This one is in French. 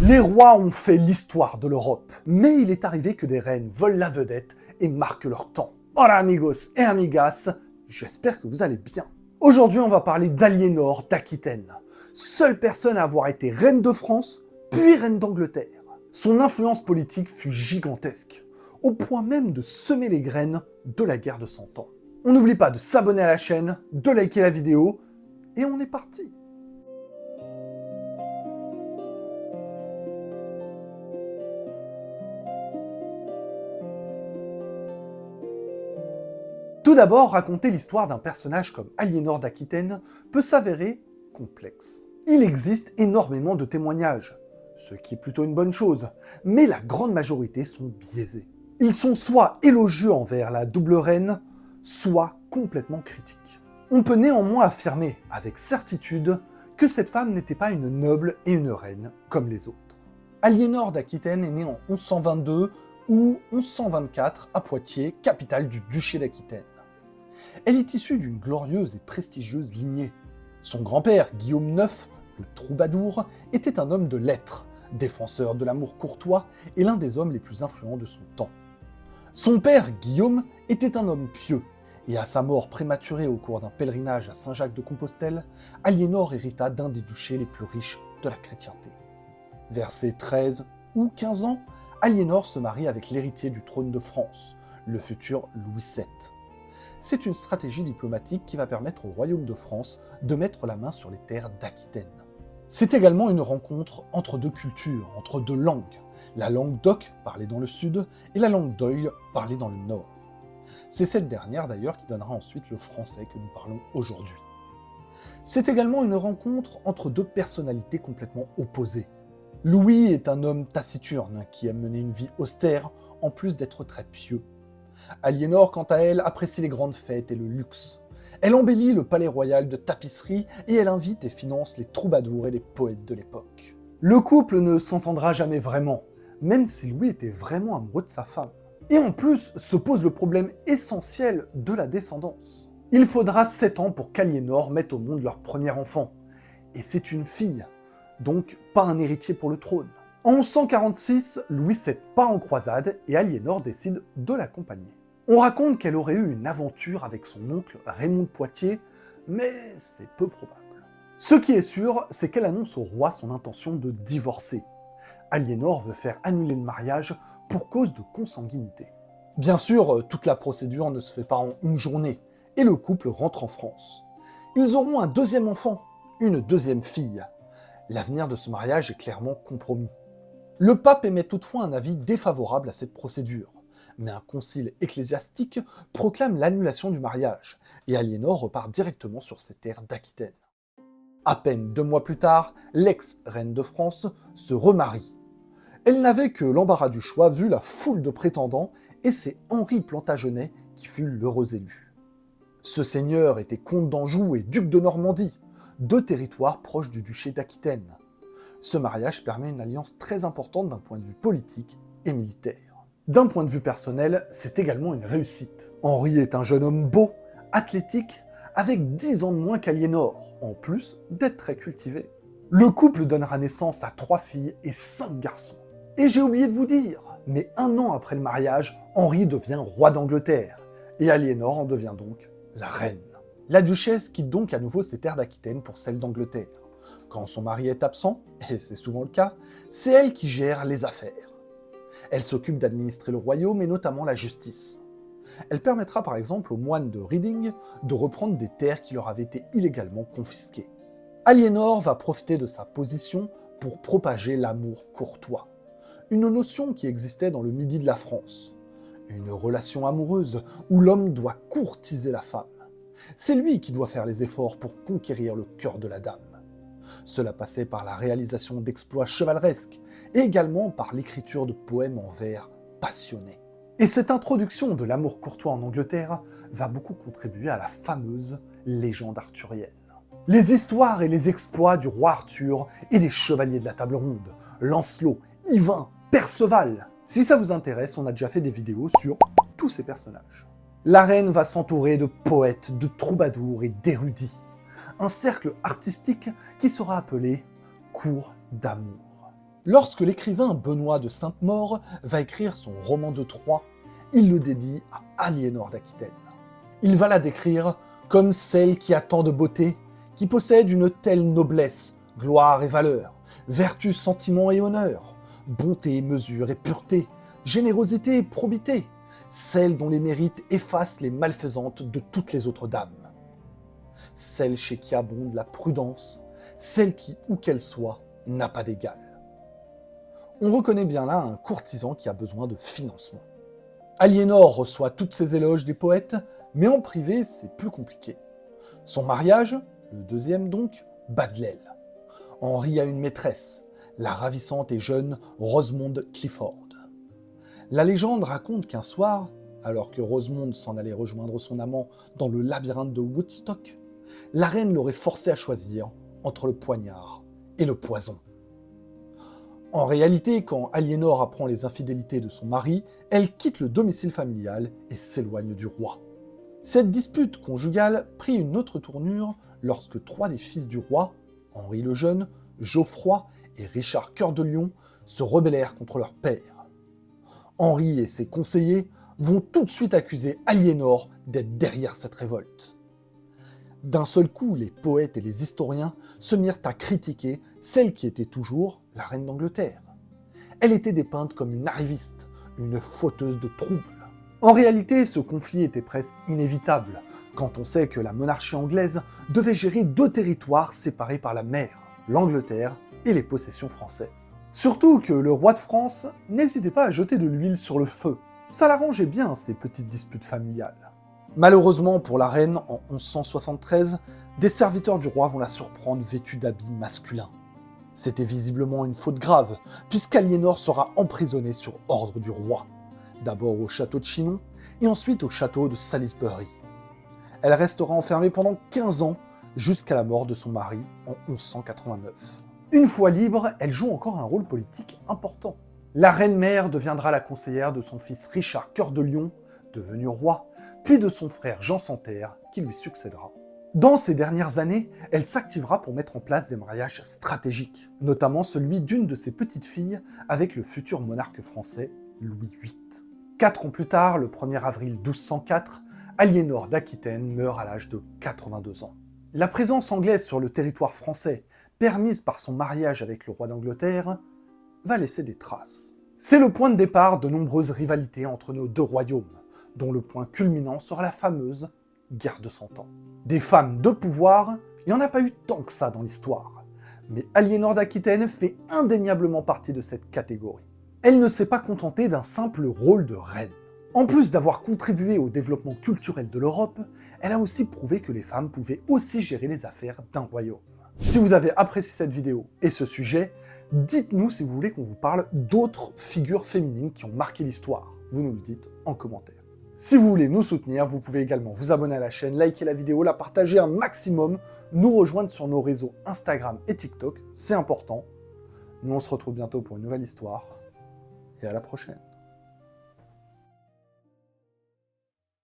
Les rois ont fait l'histoire de l'Europe, mais il est arrivé que des reines volent la vedette et marquent leur temps. Hola amigos et amigas, j'espère que vous allez bien. Aujourd'hui, on va parler d'Aliénor d'Aquitaine, seule personne à avoir été reine de France, puis reine d'Angleterre. Son influence politique fut gigantesque, au point même de semer les graines de la guerre de 100 ans. On n'oublie pas de s'abonner à la chaîne, de liker la vidéo, et on est parti. Tout d'abord, raconter l'histoire d'un personnage comme Aliénor d'Aquitaine peut s'avérer complexe. Il existe énormément de témoignages, ce qui est plutôt une bonne chose, mais la grande majorité sont biaisés. Ils sont soit élogieux envers la double reine, soit complètement critiques. On peut néanmoins affirmer avec certitude que cette femme n'était pas une noble et une reine comme les autres. Aliénor d'Aquitaine est née en 1122 ou 1124 à Poitiers, capitale du duché d'Aquitaine. Elle est issue d'une glorieuse et prestigieuse lignée. Son grand-père, Guillaume IX, le troubadour, était un homme de lettres, défenseur de l'amour courtois et l'un des hommes les plus influents de son temps. Son père, Guillaume, était un homme pieux, et à sa mort prématurée au cours d'un pèlerinage à Saint-Jacques-de-Compostelle, Aliénor hérita d'un des duchés les plus riches de la chrétienté. Vers ses 13 ou 15 ans, Aliénor se marie avec l'héritier du trône de France, le futur Louis VII. C'est une stratégie diplomatique qui va permettre au royaume de France de mettre la main sur les terres d'Aquitaine. C'est également une rencontre entre deux cultures, entre deux langues, la langue d'Oc, parlée dans le sud, et la langue d'Oïl, parlée dans le nord. C'est cette dernière d'ailleurs qui donnera ensuite le français que nous parlons aujourd'hui. C'est également une rencontre entre deux personnalités complètement opposées. Louis est un homme taciturne qui aime mener une vie austère, en plus d'être très pieux. Aliénor, quant à elle, apprécie les grandes fêtes et le luxe. Elle embellit le palais royal de tapisseries et elle invite et finance les troubadours et les poètes de l'époque. Le couple ne s'entendra jamais vraiment, même si Louis était vraiment amoureux de sa femme. Et en plus, se pose le problème essentiel de la descendance. Il faudra 7 ans pour qu'Aliénor mette au monde leur premier enfant. Et c'est une fille, donc pas un héritier pour le trône. En 1146, Louis VII part en croisade et Aliénor décide de l'accompagner. On raconte qu'elle aurait eu une aventure avec son oncle Raymond de Poitiers, mais c'est peu probable. Ce qui est sûr, c'est qu'elle annonce au roi son intention de divorcer. Aliénor veut faire annuler le mariage pour cause de consanguinité. Bien sûr, toute la procédure ne se fait pas en une journée, et le couple rentre en France. Ils auront un deuxième enfant, une deuxième fille. L'avenir de ce mariage est clairement compromis. Le pape émet toutefois un avis défavorable à cette procédure, mais un concile ecclésiastique proclame l'annulation du mariage, et Aliénor repart directement sur ses terres d'Aquitaine. À peine 2 mois plus tard, l'ex-reine de France se remarie. Elle n'avait que l'embarras du choix vu la foule de prétendants, et c'est Henri Plantagenet qui fut l'heureux élu. Ce seigneur était comte d'Anjou et duc de Normandie, 2 territoires proches du duché d'Aquitaine. Ce mariage permet une alliance très importante d'un point de vue politique et militaire. D'un point de vue personnel, c'est également une réussite. Henri est un jeune homme beau, athlétique, avec 10 ans de moins qu'Aliénor, en plus d'être très cultivé. Le couple donnera naissance à 3 filles et 5 garçons. Et j'ai oublié de vous dire, mais 1 an après le mariage, Henri devient roi d'Angleterre, et Aliénor en devient donc la reine. La duchesse quitte donc à nouveau ses terres d'Aquitaine pour celles d'Angleterre. Quand son mari est absent, et c'est souvent le cas, c'est elle qui gère les affaires. Elle s'occupe d'administrer le royaume et notamment la justice. Elle permettra par exemple aux moines de Reading de reprendre des terres qui leur avaient été illégalement confisquées. Aliénor va profiter de sa position pour propager l'amour courtois, une notion qui existait dans le midi de la France. Une relation amoureuse où l'homme doit courtiser la femme. C'est lui qui doit faire les efforts pour conquérir le cœur de la dame. Cela passait par la réalisation d'exploits chevaleresques et également par l'écriture de poèmes en vers passionnés. Et cette introduction de l'amour courtois en Angleterre va beaucoup contribuer à la fameuse légende arthurienne. Les histoires et les exploits du roi Arthur et des chevaliers de la table ronde, Lancelot, Yvain, Perceval. Si ça vous intéresse, on a déjà fait des vidéos sur tous ces personnages. La reine va s'entourer de poètes, de troubadours et d'érudits. Un cercle artistique qui sera appelé Cour d'amour. Lorsque l'écrivain Benoît de Sainte-Maure va écrire son roman de Troie, il le dédie à Aliénor d'Aquitaine. Il va la décrire comme celle qui a tant de beauté, qui possède une telle noblesse, gloire et valeur, vertu, sentiment et honneur, bonté, mesure et pureté, générosité et probité, celle dont les mérites effacent les malfaisantes de toutes les autres dames. Celle chez qui abonde la prudence, celle qui, où qu'elle soit, n'a pas d'égal. On reconnaît bien là un courtisan qui a besoin de financement. Aliénor reçoit toutes ses éloges des poètes, mais en privé, c'est plus compliqué. Son mariage, le deuxième donc, bat de l'aile. Henri a une maîtresse, la ravissante et jeune Rosemonde Clifford. La légende raconte qu'un soir, alors que Rosemonde s'en allait rejoindre son amant dans le labyrinthe de Woodstock, la reine l'aurait forcé à choisir entre le poignard et le poison. En réalité, quand Aliénor apprend les infidélités de son mari, elle quitte le domicile familial et s'éloigne du roi. Cette dispute conjugale prit une autre tournure lorsque trois des fils du roi, Henri le Jeune, Geoffroy et Richard Cœur de Lion, se rebellèrent contre leur père. Henri et ses conseillers vont tout de suite accuser Aliénor d'être derrière cette révolte. D'un seul coup, les poètes et les historiens se mirent à critiquer celle qui était toujours la reine d'Angleterre. Elle était dépeinte comme une arriviste, une fauteuse de troubles. En réalité, ce conflit était presque inévitable, quand on sait que la monarchie anglaise devait gérer deux territoires séparés par la mer, l'Angleterre et les possessions françaises. Surtout que le roi de France n'hésitait pas à jeter de l'huile sur le feu. Ça l'arrangeait bien, ces petites disputes familiales. Malheureusement pour la reine, en 1173, des serviteurs du roi vont la surprendre vêtue d'habits masculins. C'était visiblement une faute grave, puisqu'Aliénor sera emprisonnée sur ordre du roi. D'abord au château de Chinon, et ensuite au château de Salisbury. Elle restera enfermée pendant 15 ans, jusqu'à la mort de son mari en 1189. Une fois libre, elle joue encore un rôle politique important. La reine-mère deviendra la conseillère de son fils Richard Cœur de Lion, devenu roi, puis de son frère Jean Santerre, qui lui succédera. Dans ces dernières années, elle s'activera pour mettre en place des mariages stratégiques, notamment celui d'une de ses petites filles avec le futur monarque français, Louis VIII. 4 ans plus tard, le 1er avril 1204, Aliénor d'Aquitaine meurt à l'âge de 82 ans. La présence anglaise sur le territoire français, permise par son mariage avec le roi d'Angleterre, va laisser des traces. C'est le point de départ de nombreuses rivalités entre nos deux royaumes, dont le point culminant sera la fameuse guerre de 100 ans. Des femmes de pouvoir, il n'y en a pas eu tant que ça dans l'histoire, mais Aliénor d'Aquitaine fait indéniablement partie de cette catégorie. Elle ne s'est pas contentée d'un simple rôle de reine. En plus d'avoir contribué au développement culturel de l'Europe, elle a aussi prouvé que les femmes pouvaient aussi gérer les affaires d'un royaume. Si vous avez apprécié cette vidéo et ce sujet, dites-nous si vous voulez qu'on vous parle d'autres figures féminines qui ont marqué l'histoire. Vous nous le dites en commentaire. Si vous voulez nous soutenir, vous pouvez également vous abonner à la chaîne, liker la vidéo, la partager un maximum, nous rejoindre sur nos réseaux Instagram et TikTok, c'est important. Nous on se retrouve bientôt pour une nouvelle histoire, et à la prochaine.